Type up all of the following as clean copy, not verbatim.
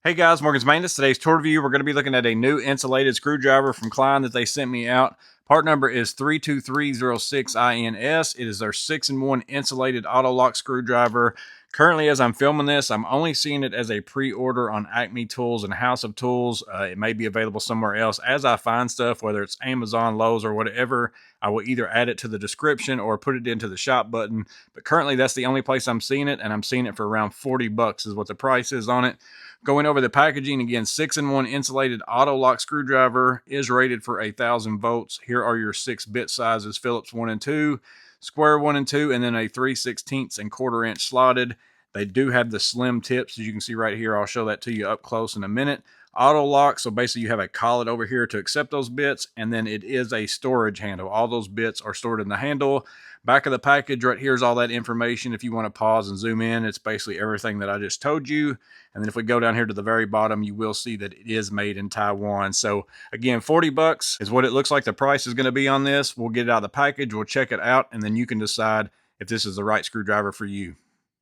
Hey guys, Morgan's Maintenance. Today's tour review, we're going to be looking at a new insulated screwdriver from Klein that they sent me out. Part number is 32306INS. It is their 6-in-1 insulated auto lock screwdriver. Currently, as I'm filming this, I'm only seeing it as a pre-order on Acme Tools and House of Tools. It may be available somewhere else. As I find stuff, whether it's Amazon, Lowe's, or whatever, I will either add it to the description or put it into the shop button. But currently, that's the only place I'm seeing it, and I'm seeing it for around $40 is what the price is on it. Going over the packaging again, 6-in-1 insulated auto lock screwdriver is rated for 1,000 volts. Here are your 6-bit sizes: Phillips 1 and 2, square 1 and 2, and then a 3/16 and 1/4 inch slotted. They do have the slim tips, as you can see right here. I'll show that to you up close in a minute. Auto lock, so basically you have a collet over here to accept those bits, and then it is a storage handle. All those bits are stored in the handle. Back of the package right here is all that information. If you want to pause and zoom in, it's basically everything that I just told you. And then if we go down here to the very bottom, you will see that it is made in Taiwan. So again, $40 is what it looks like the price is going to be on this. We'll get it out of the package, we'll check it out, and then you can decide if this is the right screwdriver for you.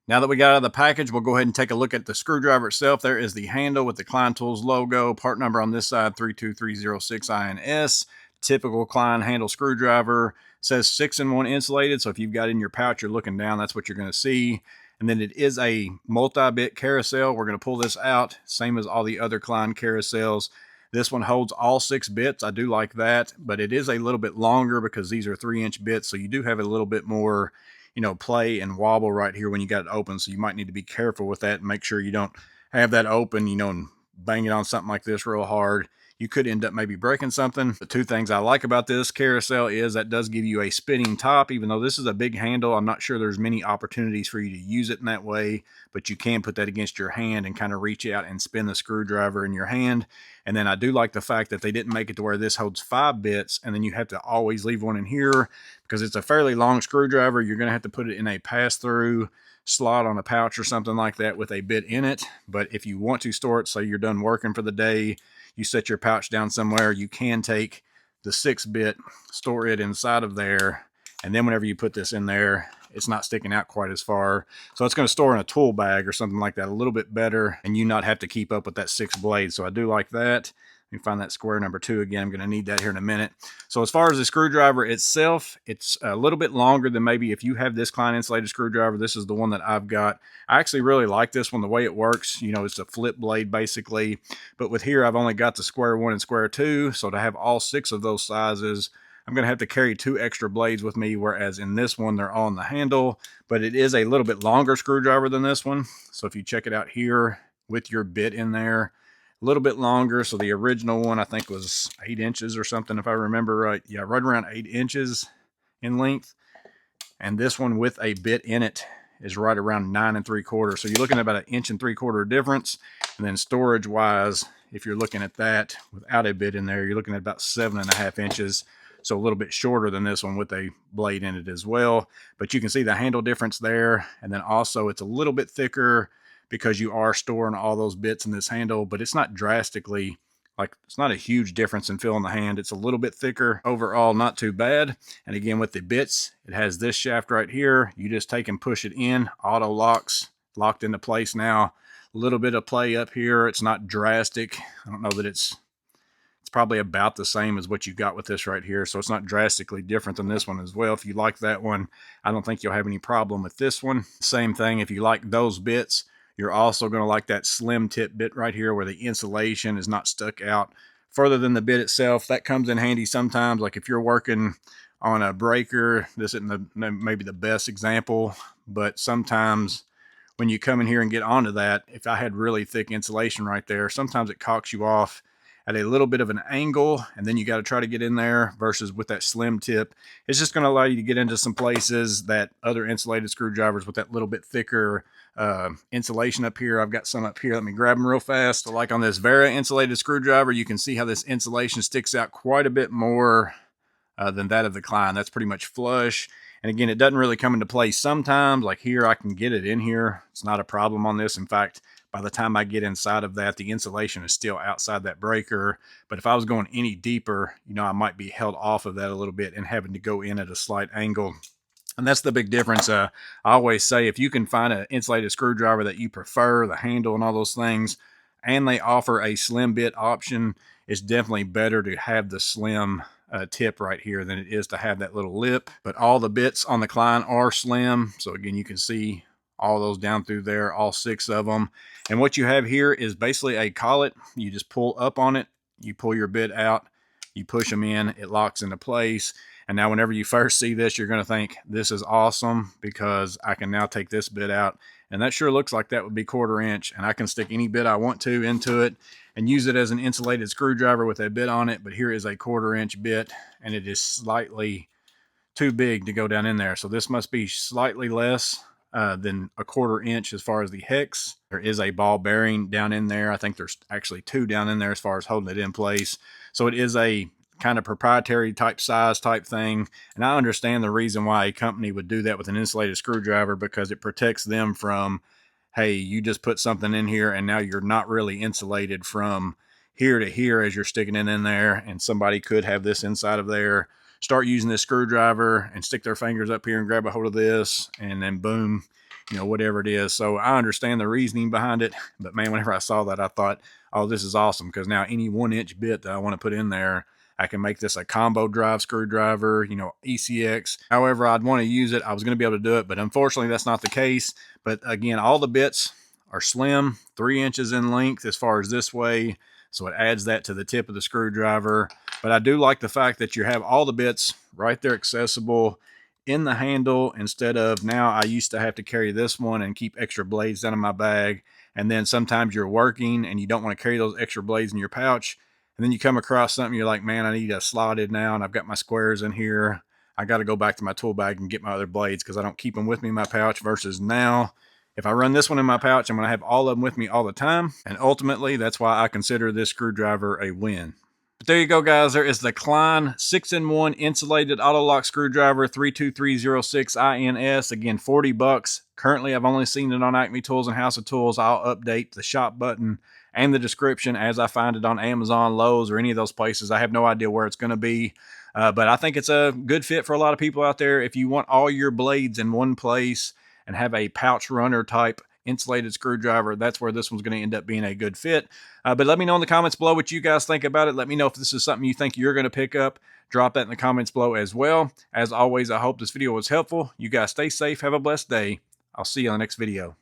Now that we got out of the package, we'll go ahead and take a look at the screwdriver itself. There is the handle with the Klein Tools logo. Part number on this side, 32306INS. Typical Klein handle screwdriver. It says 6-in-1 insulated, so if you've got it in your pouch, you're looking down, that's what you're going to see. And then it is a multi-bit carousel. We're going to pull this out, same as all the other Klein carousels. This one holds all 6 bits. I do like that, but it is a little bit longer because these are 3-inch bits, so you do have a little bit more, play and wobble right here when you got it open. So you might need to be careful with that and make sure you don't have that open, and bang it on something like this real hard. You could end up maybe breaking something. The 2 things I like about this carousel is that does give you a spinning top. Even though this is a big handle, I'm not sure there's many opportunities for you to use it in that way, but you can put that against your hand and kind of reach out and spin the screwdriver in your hand. And then I do like the fact that they didn't make it to where this holds 5 bits and then you have to always leave one in here because it's a fairly long screwdriver. You're going to have to put it in a pass-through slot on a pouch or something like that with a bit in it. But if you want to store it, say you're done working for the day, you set your pouch down somewhere, you can take the 6-bit, store it inside of there, and then whenever you put this in there, it's not sticking out quite as far. So it's going to store in a tool bag or something like that a little bit better, and you not have to keep up with that 6 blades. So I do like that. Let me find that square number 2 again. I'm going to need that here in a minute. So as far as the screwdriver itself, it's a little bit longer than maybe if you have this Klein insulated screwdriver. This is the one that I've got. I actually really like this one, the way it works. It's a flip blade basically. But with here, I've only got the square 1 and square 2. So to have all 6 of those sizes, I'm going to have to carry 2 extra blades with me, whereas in this one, they're all on the handle. But it is a little bit longer screwdriver than this one. So if you check it out here with your bit in there, a little bit longer. So the original one, I think, was 8 inches or something, if I remember right. Yeah, right around 8 inches in length. And this one with a bit in it is right around 9 3/4. So you're looking at about 1 3/4 inch difference. And then storage wise, if you're looking at that without a bit in there, you're looking at about 7.5 inches. So a little bit shorter than this one with a blade in it as well. But you can see the handle difference there. And then also it's a little bit thicker because you are storing all those bits in this handle, but it's not drastically, it's not a huge difference in feel in the hand. It's a little bit thicker. Overall, not too bad. And again, with the bits, it has this shaft right here. You just take and push it in. Auto locks, locked into place now. A little bit of play up here. It's not drastic. I don't know that it's probably about the same as what you got with this right here. So it's not drastically different than this one as well. If you like that one, I don't think you'll have any problem with this one. Same thing, if you like those bits, you're also going to like that slim tip bit right here where the insulation is not stuck out further than the bit itself. That comes in handy sometimes, like if you're working on a breaker. This isn't maybe the best example, but sometimes when you come in here and get onto that, if I had really thick insulation right there, sometimes it cocks you off at a little bit of an angle, and then you got to try to get in there, versus with that slim tip, it's just going to allow you to get into some places that other insulated screwdrivers with that little bit thicker insulation up here. I've got some up here. Let me grab them real fast. So like on this Vera insulated screwdriver, you can see how this insulation sticks out quite a bit more than that of the Klein. That's pretty much flush. And again, it doesn't really come into play sometimes. Like here, I can get it in here. It's not a problem on this. In fact, by the time I get inside of that, the insulation is still outside that breaker. But if I was going any deeper, I might be held off of that a little bit and having to go in at a slight angle. And that's the big difference. I always say, if you can find an insulated screwdriver that you prefer, the handle and all those things, and they offer a slim bit option. It's definitely better to have the slim tip right here than it is to have that little lip. But all the bits on the Klein are slim. So again, you can see all those down through there, all 6 of them. And what you have here is basically a collet. You just pull up on it, you pull your bit out, you push them in, it locks into place. And now whenever you first see this, you're going to think this is awesome because I can now take this bit out. And that sure looks like that would be 1/4 inch. And I can stick any bit I want to into it and use it as an insulated screwdriver with a bit on it. But here is a 1/4 inch bit, and it is slightly too big to go down in there. So this must be slightly less than a 1/4 inch as far as the hex. There is a ball bearing down in there. I think there's actually 2 down in there as far as holding it in place. So it is a kind of proprietary type size type thing. And I understand the reason why a company would do that with an insulated screwdriver, because it protects them from, hey, you just put something in here and now you're not really insulated from here to here as you're sticking it in there. And somebody could have this inside of there, start using this screwdriver and stick their fingers up here and grab a hold of this, and then boom, you know, whatever it is. So I understand the reasoning behind it, but man, whenever I saw that, I thought, oh, this is awesome, because now any 1-inch bit that I want to put in there, I can make this a combo drive screwdriver, you know, ECX. However I'd want to use it, I was going to be able to do it, but unfortunately that's not the case. But again, all the bits are slim, 3 inches in length as far as this way. So it adds that to the tip of the screwdriver. But I do like the fact that you have all the bits right there accessible in the handle, instead of now I used to have to carry this one and keep extra blades down in my bag. And then sometimes you're working and you don't want to carry those extra blades in your pouch. And then you come across something, you're like, man, I need a slotted now, and I've got my squares in here. I got to go back to my tool bag and get my other blades because I don't keep them with me in my pouch. Versus now, if I run this one in my pouch, I'm going to have all of them with me all the time. And ultimately, that's why I consider this screwdriver a win. But there you go, guys. There is the Klein 6-in-1 insulated auto lock screwdriver 32306 INS. Again, $40. Currently, I've only seen it on Acme Tools and House of Tools. I'll update the shop button and the description as I find it on Amazon, Lowe's, or any of those places. I have no idea where it's going to be. But I think it's a good fit for a lot of people out there. If you want all your blades in one place and have a pouch runner type insulated screwdriver, that's where this one's going to end up being a good fit. But let me know in the comments below what you guys think about it. Let me know if this is something you think you're going to pick up. Drop that in the comments below as well. As always, I hope this video was helpful. You guys stay safe. Have a blessed day. I'll see you on the next video.